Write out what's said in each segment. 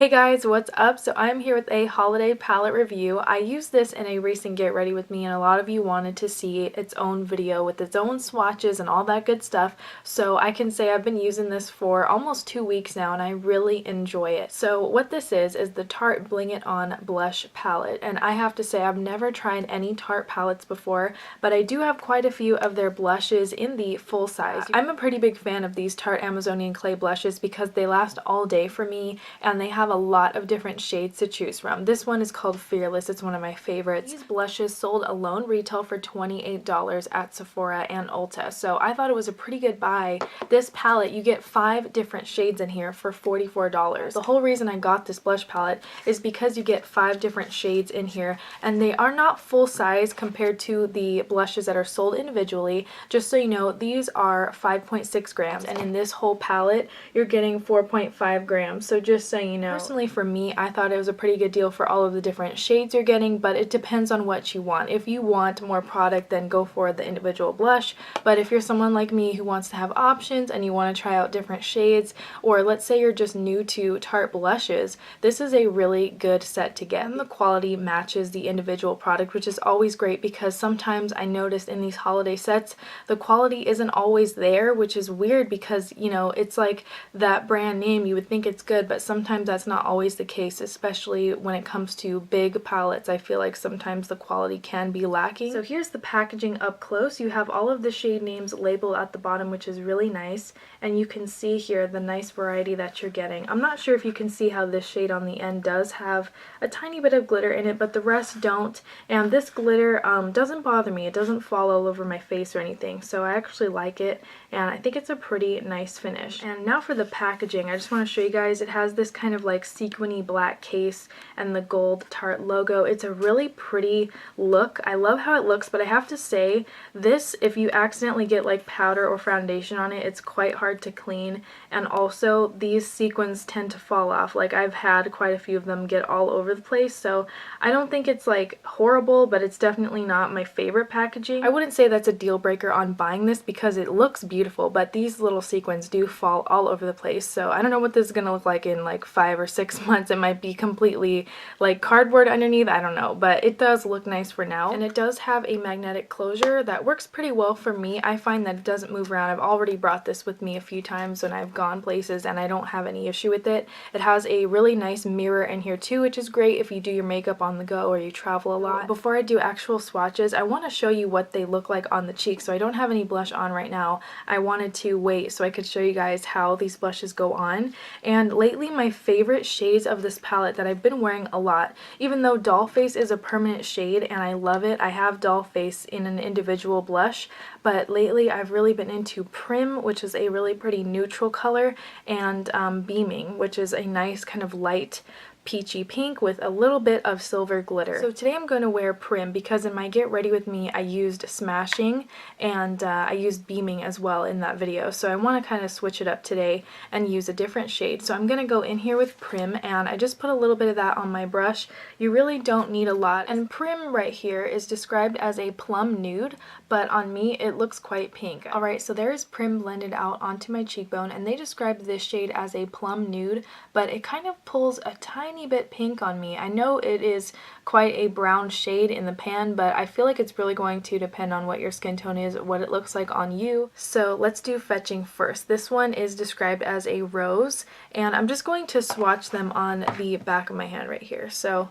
Hey guys, what's up? So I'm here with a holiday palette review. I used this in a recent Get Ready With Me and a lot of you wanted to see its own video with its own swatches and all that good stuff. So I can say I've been using this for almost 2 weeks now and I really enjoy it. So what this is the Tarte Bling It On blush palette, and I have to say I've never tried any Tarte palettes before, but I do have quite a few of their blushes in the full size. I'm a pretty big fan of these Tarte Amazonian clay blushes because they last all day for me and they have a lot of different shades to choose from. This one is called Fearless. It's one of my favorites. These blushes sold alone retail for $28 at Sephora and Ulta, so I thought it was a pretty good buy. This palette, you get 5 different shades in here for $44. The whole reason I got this blush palette is because you get 5 different shades in here, and they are not full size compared to the blushes that are sold individually. Just so you know, these are 5.6 grams, and in this whole palette, you're getting 4.5 grams, so just so you know. Personally, for me, I thought it was a pretty good deal for all of the different shades you're getting, but it depends on what you want. If you want more product, then go for the individual blush, but if you're someone like me who wants to have options and you want to try out different shades, or let's say you're just new to Tarte blushes, this is a really good set to get. And the quality matches the individual product, which is always great because sometimes I noticed in these holiday sets, the quality isn't always there, which is weird because, you know, it's like that brand name, you would think it's good, but sometimes that's not always the case, especially when it comes to big palettes. I feel like sometimes the quality can be lacking. So here's the packaging up close. You have all of the shade names labeled at the bottom, which is really nice, and you can see here the nice variety that you're getting. I'm not sure if you can see how this shade on the end does have a tiny bit of glitter in it, but the rest don't, and this glitter doesn't bother me. It doesn't fall all over my face or anything, so I actually like it, and I think it's a pretty nice finish. And now for the packaging, I just want to show you guys, it has this kind of like sequiny black case and the gold Tarte logo. It's a really pretty look. I love how it looks, but I have to say this, if you accidentally get like powder or foundation on it, it's quite hard to clean, and also these sequins tend to fall off. Like I've had quite a few of them get all over the place, so I don't think it's like horrible, but it's definitely not my favorite packaging. I wouldn't say that's a deal breaker on buying this because it looks beautiful, but these little sequins do fall all over the place, so I don't know what this is gonna look like in like 5 or 6 months. It might be completely like cardboard underneath, I don't know, but it does look nice for now. And it does have a magnetic closure that works pretty well for me. I find that it doesn't move around. I've already brought this with me a few times when I've gone places and I don't have any issue with it. It has a really nice mirror in here too, which is great if you do your makeup on the go or you travel a lot. Before I do actual swatches, I want to show you what they look like on the cheeks. So I don't have any blush on right now. I wanted to wait so I could show you guys how these blushes go on. And lately my favorite shades of this palette that I've been wearing a lot, even though Doll Face is a permanent shade and I love it. I have Doll Face in an individual blush, but lately I've really been into Prim, which is a really pretty neutral color, and Beaming, which is a nice kind of light peachy pink with a little bit of silver glitter. So today I'm going to wear Prim because in my Get Ready With Me I used Smashing and I used Beaming as well in that video. So I want to kind of switch it up today and use a different shade. So I'm going to go in here with Prim and I just put a little bit of that on my brush. You really don't need a lot. And Prim right here is described as a plum nude, but on me it looks quite pink. Alright, so there's Prim blended out onto my cheekbone, and they described this shade as a plum nude, but it kind of pulls a tiny bit pink on me. I know it is quite a brown shade in the pan, but I feel like it's really going to depend on what your skin tone is, what it looks like on you. So let's do fetching first. This one is described as a rose, and I'm just going to swatch them on the back of my hand right here. So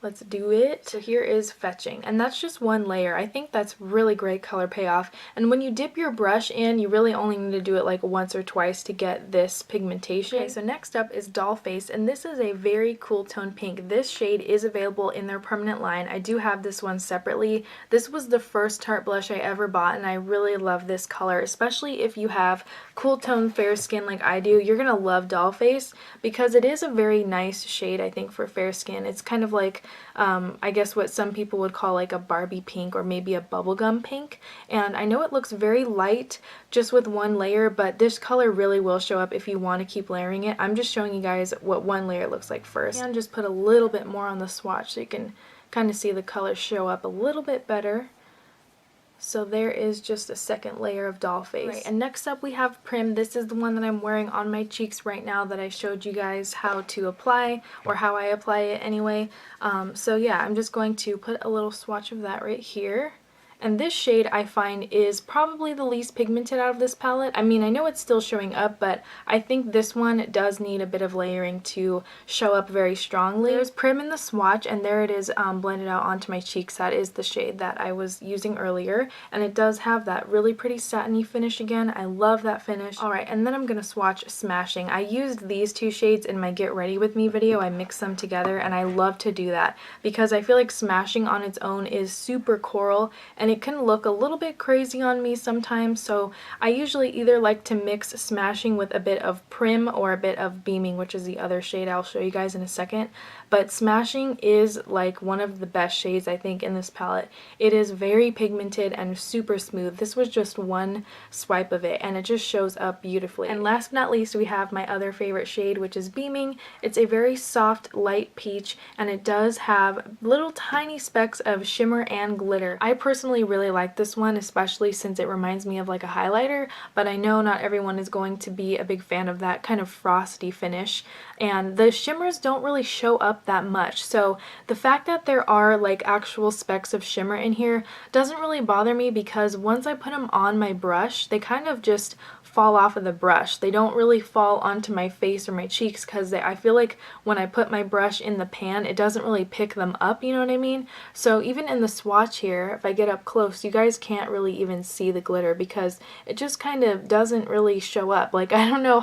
let's do it. So here is fetching, and that's just one layer. I think that's really great color payoff, and when you dip your brush in, you really only need to do it like once or twice to get this pigmentation. Okay, so next up is Doll Face, and this is a very cool tone pink. This shade is available in their permanent line. I do have this one separately. This was the first Tarte blush I ever bought, and I really love this color, especially if you have cool tone fair skin like I do. You're gonna love Doll Face because it is a very nice shade, I think, for fair skin. It's kind of like I guess what some people would call like a Barbie pink or maybe a bubblegum pink, and I know it looks very light just with one layer, but this color really will show up if you want to keep layering it. I'm just showing you guys what one layer looks like first, and just put a little bit more on the swatch so you can kind of see the color show up a little bit better. So there is just a second layer of doll face. Right, and next up we have Prim. This is the one that I'm wearing on my cheeks right now that I showed you guys how to apply, or how I apply it anyway. So yeah, I'm just going to put a little swatch of that right here. And this shade I find is probably the least pigmented out of this palette. I mean, I know it's still showing up, but I think this one does need a bit of layering to show up very strongly. There's Prim in the swatch, and there it is blended out onto my cheeks. That is the shade that I was using earlier, and it does have that really pretty satiny finish again. I love that finish. Alright, and then I'm going to swatch Smashing. I used these two shades in my Get Ready With Me video. I mixed them together, and I love to do that because I feel like Smashing on its own is super coral, and it can look a little bit crazy on me sometimes, so I usually either like to mix Smashing with a bit of Prim or a bit of Beaming, which is the other shade I'll show you guys in a second. But Smashing is like one of the best shades I think in this palette. It is very pigmented and super smooth. This was just one swipe of it and it just shows up beautifully. And last but not least, we have my other favorite shade, which is Beaming. It's a very soft light peach, and it does have little tiny specks of shimmer and glitter. I personally really like this one, especially since it reminds me of like a highlighter, but I know not everyone is going to be a big fan of that kind of frosty finish, and the shimmers don't really show up that much, so the fact that there are like actual specks of shimmer in here doesn't really bother me, because once I put them on my brush, they kind of just fall off of the brush. They don't really fall onto my face or my cheeks, because I feel like when I put my brush in the pan, it doesn't really pick them up, you know what I mean? So even in the swatch here, if I get up close, you guys can't really even see the glitter because it just kind of doesn't really show up. Like, I don't know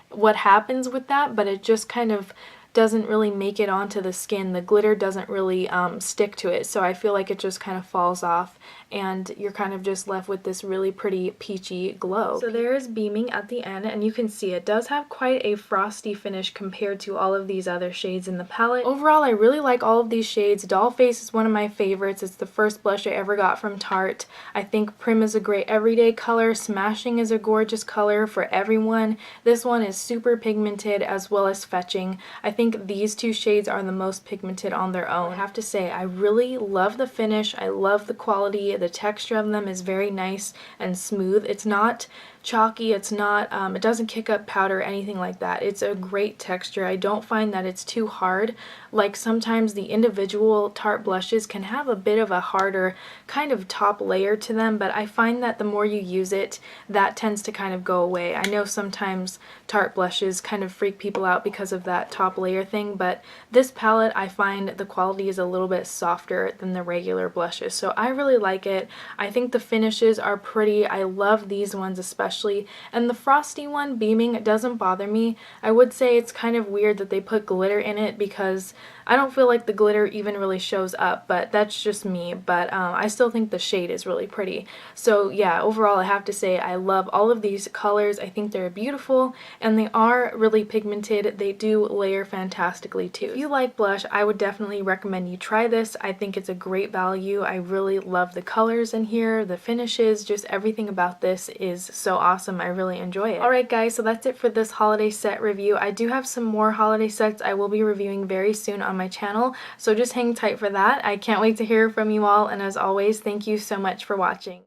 what happens with that, but it just kind of doesn't really make it onto the skin. The glitter doesn't really stick to it, so I feel like it just kind of falls off and you're kind of just left with this really pretty peachy glow. So there is Beaming at the end, and you can see it does have quite a frosty finish compared to all of these other shades in the palette. Overall, I really like all of these shades. Doll Face is one of my favorites. It's the first blush I ever got from Tarte. I think Prim is a great everyday color. Smashing is a gorgeous color for everyone. This one is super pigmented as well as fetching. I think these two shades are the most pigmented on their own. I have to say, I really love the finish. I love the quality. The texture of them is very nice and smooth. It's not chalky, it's not, it doesn't kick up powder or anything like that. It's a great texture. I don't find that it's too hard. Like sometimes the individual Tarte blushes can have a bit of a harder kind of top layer to them, but I find that the more you use it, that tends to kind of go away. I know sometimes Tarte blushes kind of freak people out because of that top layer thing, but this palette I find the quality is a little bit softer than the regular blushes, so I really like it. I think the finishes are pretty. I love these ones especially. And the frosty one, Beaming, doesn't bother me. I would say it's kind of weird that they put glitter in it because I don't feel like the glitter even really shows up, but that's just me. But I still think the shade is really pretty. So yeah, overall I have to say I love all of these colors. I think they're beautiful and they are really pigmented. They do layer fantastically too. If you like blush, I would definitely recommend you try this. I think it's a great value. I really love the colors in here, the finishes, just everything about this is so awesome. I really enjoy it. Alright guys, so that's it for this holiday set review. I do have some more holiday sets I will be reviewing very soon on my channel, so just hang tight for that. I can't wait to hear from you all, and as always, thank you so much for watching.